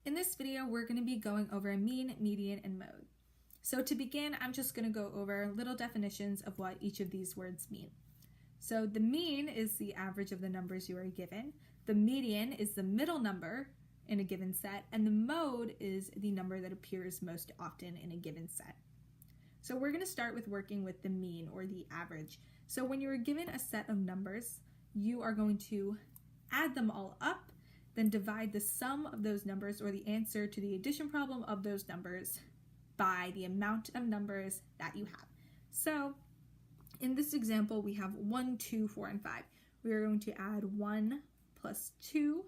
In this video, we're going to be going over mean, median, and mode. So to begin, I'm just going to go over little definitions of what each of these words mean. So the mean is the average of the numbers you are given. The median is the middle number in a given set, and the mode is the number that appears most often in a given set. So we're going to start with working with the mean or the average. So when you're given a set of numbers, you are going to add them all up, then divide the sum of those numbers or the answer to the addition problem of those numbers by the amount of numbers that you have. So in this example, we have 1, 2, 4, and 5. We are going to add 1 plus 2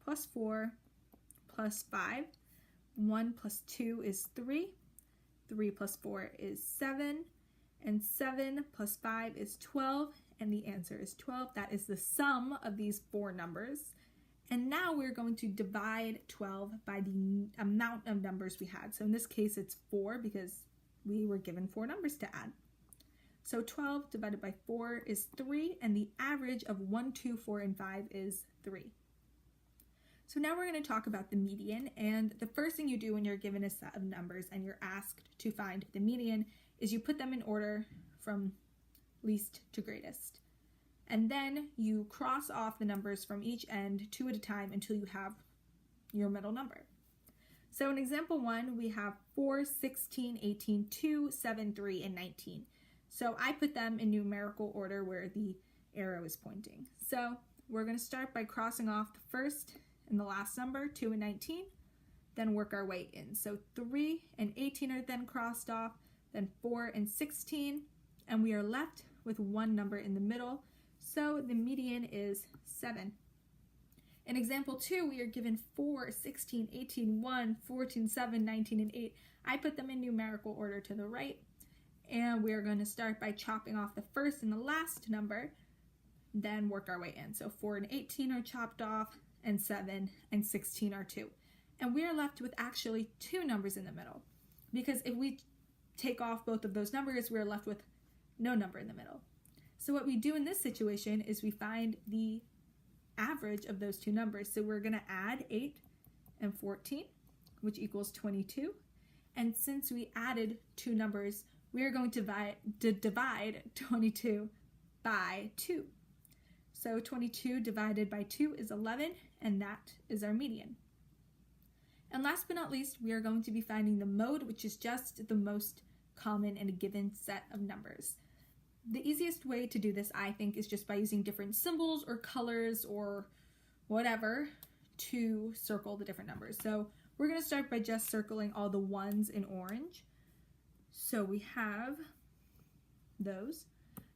plus 4 plus 5. 1 plus 2 is 3. 3 plus 4 is 7. And 7 plus 5 is 12. And the answer is 12. That is the sum of these four numbers. And now we're going to divide 12 by the amount of numbers we had. So in this case, it's 4 because we were given 4 numbers to add. So 12 divided by 4 is 3, and the average of 1, 2, 4, and 5 is 3. So now we're going to talk about the median, and the first thing you do when you're given a set of numbers and you're asked to find the median is you put them in order from least to greatest. And then you cross off the numbers from each end 2 at a time until you have your middle number. So in example 1, we have 4, 16, 18, 2, 7, 3, and 19. So I put them in numerical order where the arrow is pointing. So we're going to start by crossing off the first and the last number, 2 and 19, then work our way in. So 3 and 18 are then crossed off, then 4 and 16, and we are left with one number in the middle. So the median is 7. In example 2, we are given 4, 16, 18, 1, 14, 7, 19, and 8. I put them in numerical order to the right, and we are going to start by chopping off the first and the last number, then work our way in. So 4 and 18 are chopped off, and 7 and 16 are 2. And we are left with actually 2 numbers in the middle, because if we take off both of those numbers, we're left with no number in the middle. So what we do in this situation is we find the average of those 2 numbers. So we're going to add 8 and 14, which equals 22. And since we added 2 numbers, we are going to divide 22 by 2. So 22 divided by 2 is 11, and that is our median. And last but not least, we are going to be finding the mode, which is just the most common in a given set of numbers. The easiest way to do this, I think, is just by using different symbols or colors or whatever to circle the different numbers. So we're going to start by just circling all the ones in orange. So we have those.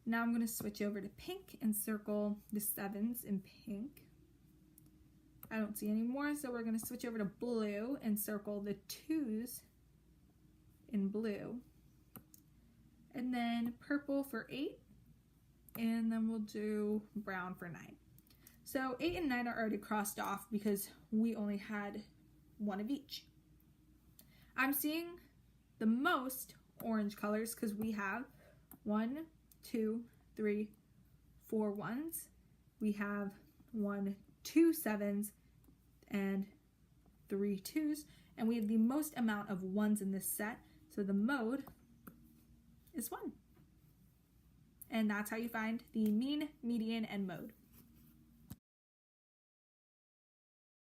Now I'm going to switch over to pink and circle the 7s in pink. I don't see any more, so we're going to switch over to blue and circle the 2s in blue. And then purple for 8, and then we'll do brown for 9. So 8 and 9 are already crossed off because we only had one of each. I'm seeing the most orange colors because we have 1, 2, 3, 4 ones. We have 1, 2 7s and 3 2s, and we have the most amount of ones in this set. So the mode is 1. And that's how you find the mean, median, and mode.